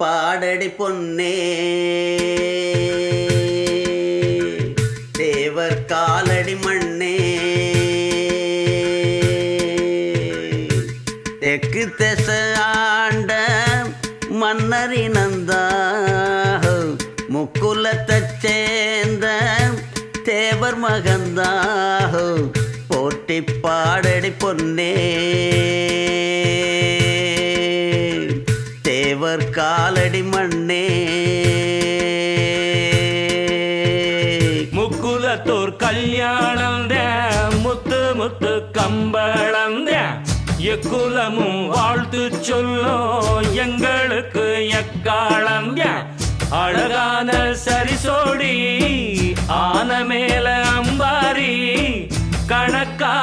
பாடடி பொன்னே தேவர் காலடி மண்ணே தெற்கு திச ஆண்ட மன்னரினந்தா முக்குலத்தைச் சேர்ந்த தேவர் மகந்தா போட்டி பாடடி பொன்னே தேவர் காலடி மண்ணே முக்குலத்தோர் கல்யாணம் முத்து முத்து கம்பளம் எக்குலமும் வாழ்த்து சொல்லும் எங்களுக்கு எக்காலம் அழகான சரிசோடி ஆன மேல அம்பாரி கணக்கா